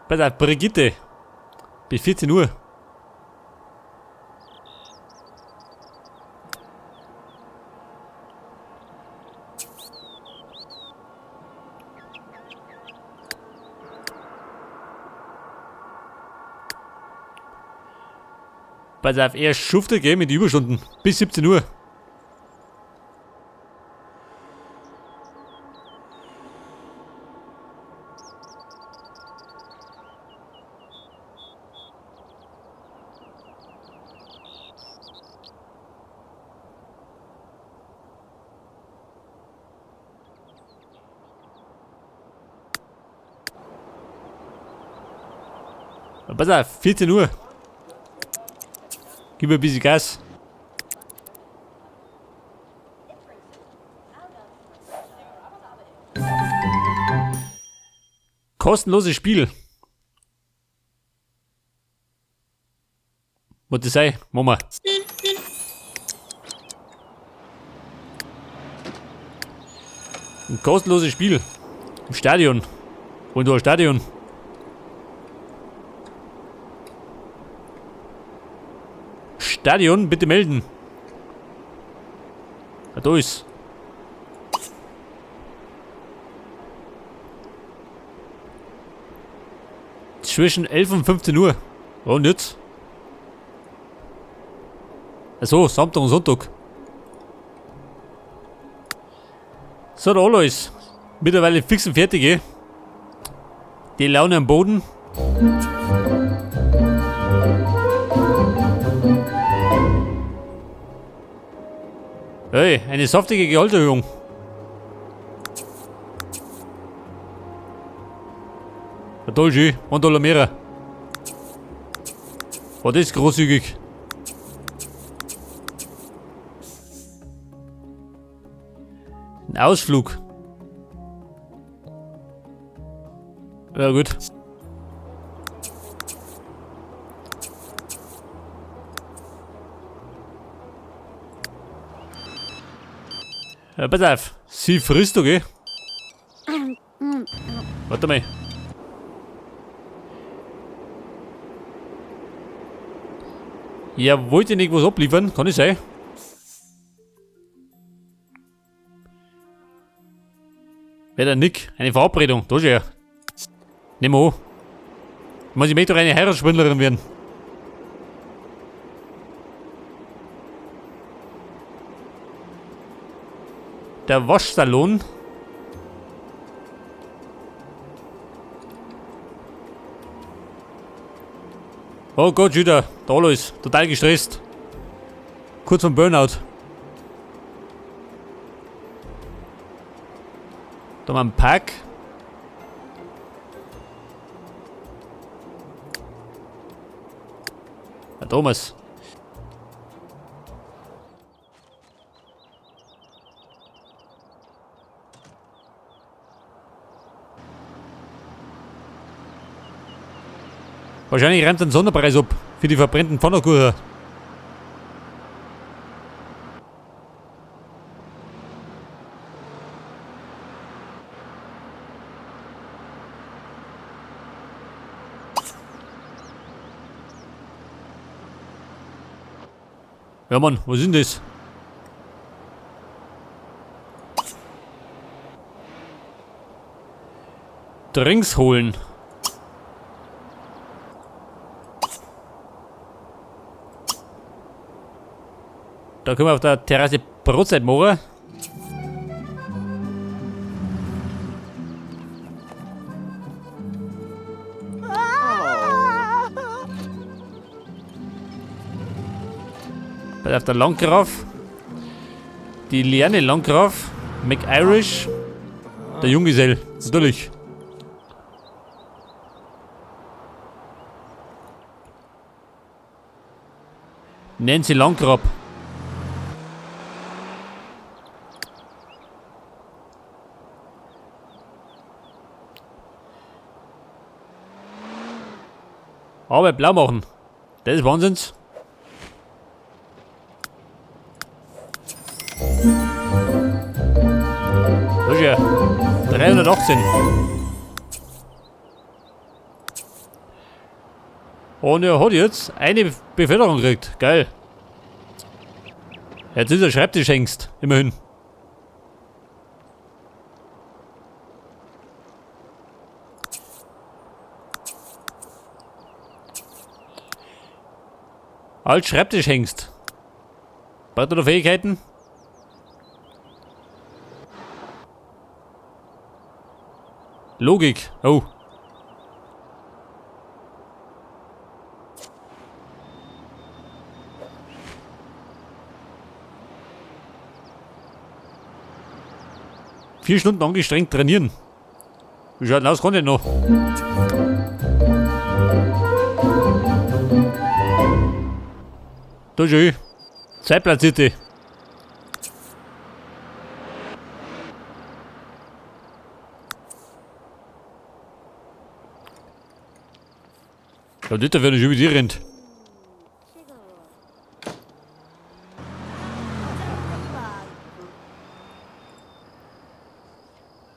Pass auf, Brigitte. Bis 14 Uhr. Pass auf, er schuftet, gell, mit Überstunden. Bis 17 Uhr. Pass auf, 14 Uhr. Gib mir ein bisschen Gas. Kostenloses Spiel. Was das sei? Mama. Ein kostenloses Spiel. Im Stadion. Und du ein Stadion. Stadion, bitte melden. Ja, da ist. Zwischen 11 und 15 Uhr. Und jetzt? Achso, Samstag und Sonntag. So, der Alois. Mittlerweile fix und fertig, eh? Die Laune am Boden. Hey, eine saftige Gehaltserhöhung. Ja, toll, schön. $1 mehr. Oh, das ist großzügig. Ein Ausflug. Ja, gut. Ja, pass auf. Sie frisst, okay? Warte mal. Ja, wollt ihr nicht was abliefern? Kann ich sein? Wer der Nick? Eine Verabredung. Da schon her. Nimm mal an. Ich möchte doch eine Heiratsschwindlerin werden. Der Waschsalon. Oh Gott, Judah, da alles. Total gestresst. Kurz vom Burnout. Da haben wir einen Park. Ja, Thomas. Wahrscheinlich rennt ein Sonderpreis ab für die verbrennten Pfannkuchen. Ja Mann, was ist denn das? Drinks holen. Da können wir auf der Terrasse Brotzeit machen. Auf der Landgraf. Die Liane Landgraf. McIrish. Der Junggesell. Natürlich. Nancy Landgraf. Aber blau machen. Das ist Wahnsinns. Das ist ja 318. Und er hat jetzt eine Beförderung gekriegt. Geil. Jetzt ist er Schreibtischhengst. Immerhin. Als Schreibtischhengst. Braucht er da Fähigkeiten? Logik. Oh. Vier Stunden angestrengt trainieren. Wie schaut denn aus? Kann ich noch? Da schön. Zweitplatzierte. Ja, nicht, wenn er schon mit dir rennt.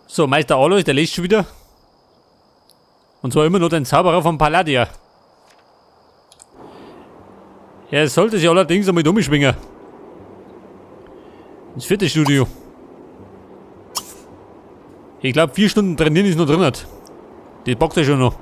So, Meister Alois, der lässt schon wieder. Und zwar immer noch den Zauberer von Palladia. Er sollte sich allerdings einmal umschwingen. Ins vierte Studio. Ich glaube, 4 Stunden trainieren ist noch drin. Die bockt er schon noch.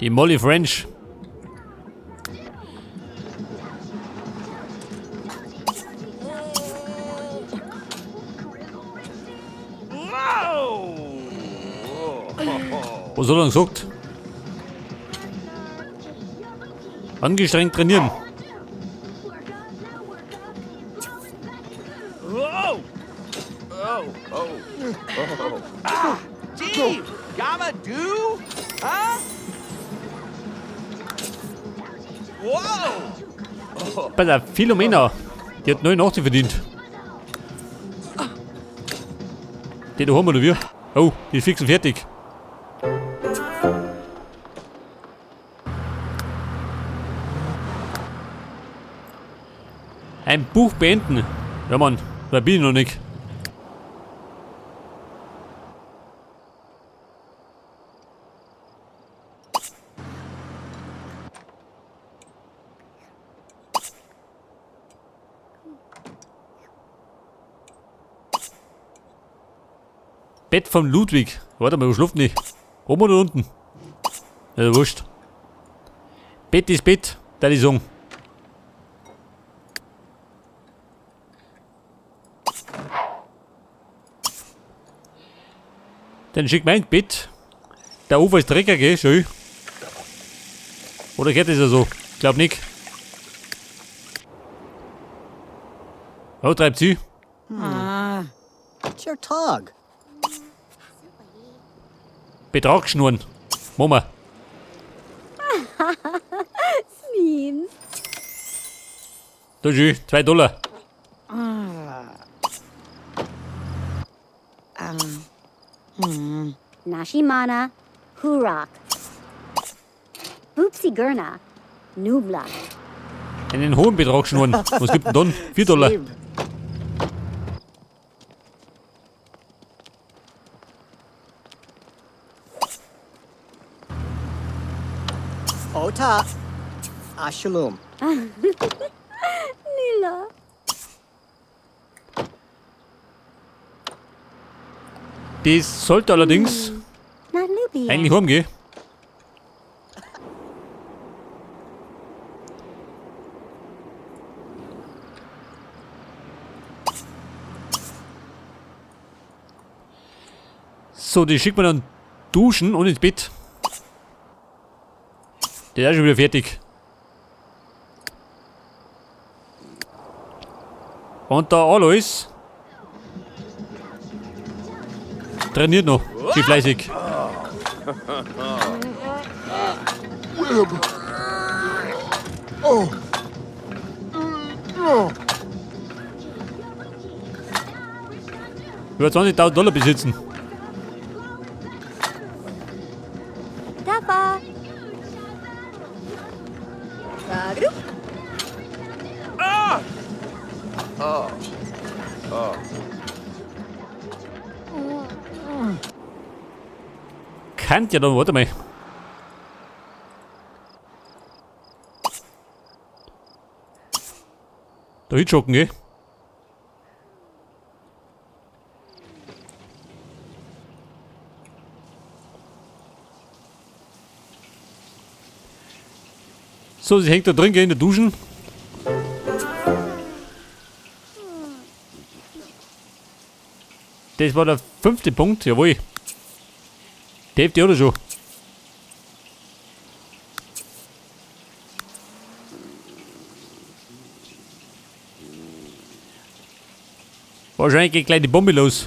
Die Molly French. Was hat er denn gesagt? Angestrengt trainieren. Gee, Gamma do? Huh? Wow! Bei der Philomena. Die hat 89 verdient. Die da haben wir, oder wie? Oh, die ist fix und fertig. Ein Buch beenden. Ja, Mann, da bin ich noch nicht. Bett von Ludwig. Warte mal, wo schläft nicht? Oben oder unten? Ja, wurscht. Bett ist Bett, da die sagen. Dann schick mein Bett. Der Ufer ist Drecker, gell? Schön. Oder geht das ja so? Glaub nicht. Oh, treibt sie. It's your tog. Betragsschnurren. Mama. Means. Da schön, $2. Nashimana. Hurak. Boopsie Gurna. Nubla. Einen hohen Betrag schnurren. Was gibt denn dann? $4. Saved. Ota. Ashalum. Nila. Das sollte allerdings Nalubi. eigentlich heimgehen. So, die schickt man dann duschen und ins Bett. Der ist schon wieder fertig. Und der Alois trainiert noch. Schön fleißig. Über 20.000 Dollar besitzen. Dapper. Ah! Oh. Kannt ja dann, warte mal. Da hinschocken, gell? So, sie hängt da drin, gell, in der Duschen. Das war der 5. Punkt, jawohl. Die Hälfte oder schon. Wahrscheinlich geht gleich die Bombe los.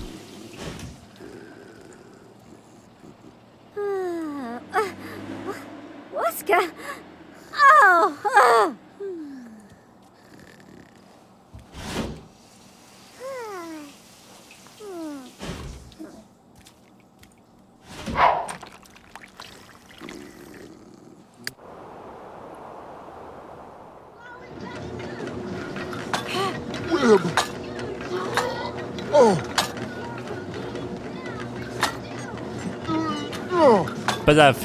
Waska. Oh. Pass auf.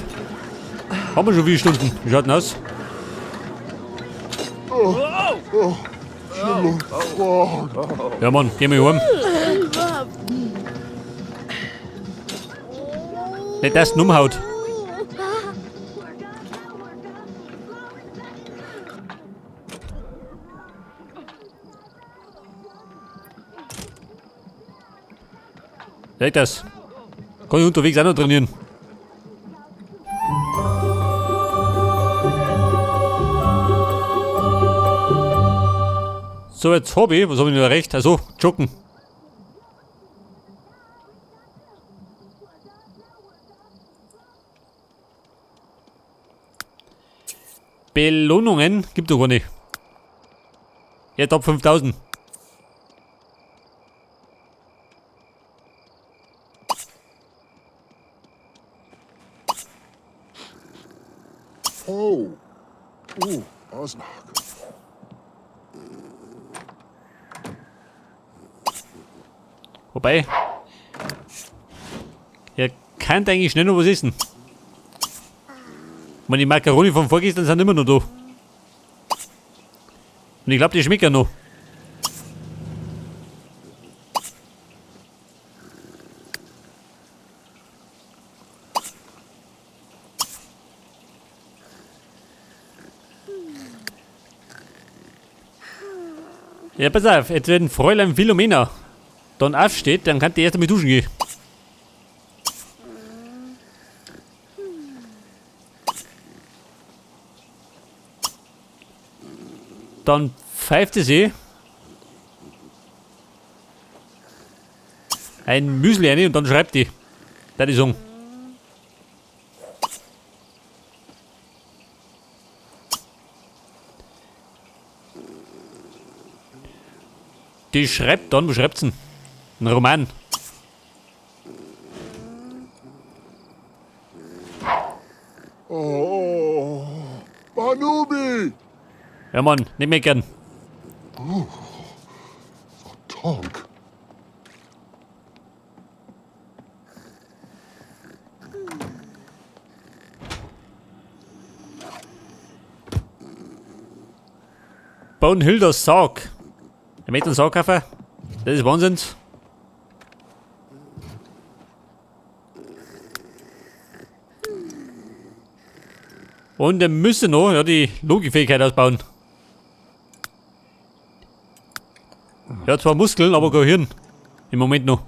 Haben wir schon viele Stunden? Wie schaut denn aus? Ja, Mann, gehen wir heim. Nicht, dass du ihn umhaut. Sag das. Kann ich unterwegs auch noch trainieren. So, jetzt habe ich, was habe ich noch erreicht? Also, joggen. Belohnungen gibt doch gar nicht. Ja, Top 5000. Oh. Osnag. Wobei, ihr könnt eigentlich schnell noch was essen. Die Makaroni von vorgestern sind immer noch da. Und ich glaube, die schmecken noch. Ja, pass auf, jetzt wenn Fräulein Philomena dann aufsteht, dann kann die erst einmal duschen gehen. Dann pfeift sie ein Müsli rein und dann schreibt die. Da die sagen. Die schreibt dann, wo schreibt sie denn? Ein Roman. Oh. Banubi. Ja, Mann, nicht mehr gern. Tonk. Bonhilders Sarg. Er möchte einen Sarg kaufen. Das ist Wahnsinn. Und er müsse noch die Logikfähigkeit ausbauen. Er hat zwar Muskeln, aber kein Hirn. Im Moment noch.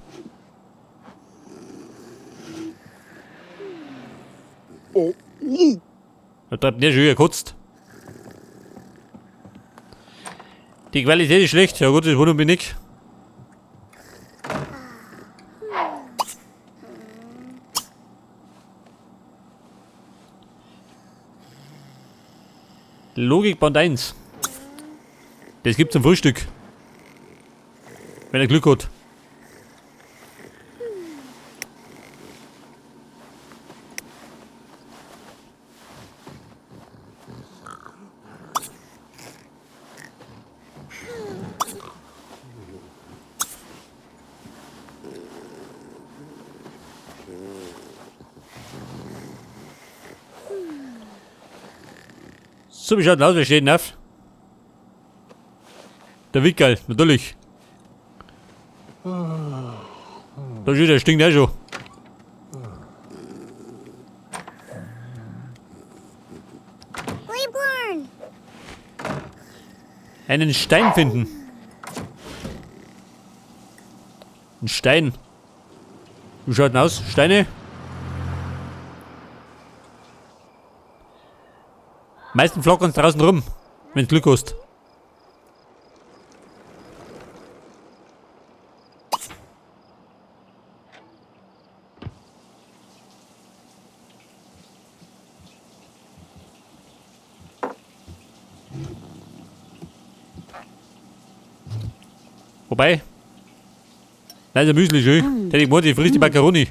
Oh. Er treibt nicht schon gekotzt. Die Qualität ist schlecht. Ja gut, das wundert mich nicht. Logik Band 1. Das gibt's zum Frühstück. Wenn er Glück hat. So, wie schaut denn aus? Wer steht denn auf? Der Wickel, natürlich. Da steht der stinkt auch schon. Reborn. Einen Stein finden. Ein Stein. Wie schaut denn aus? Steine? Meisten flockern draußen rum, wenn du Glück hast. Wobei. Nein, der Müsli schön. Der ich die frisst die Macaroni.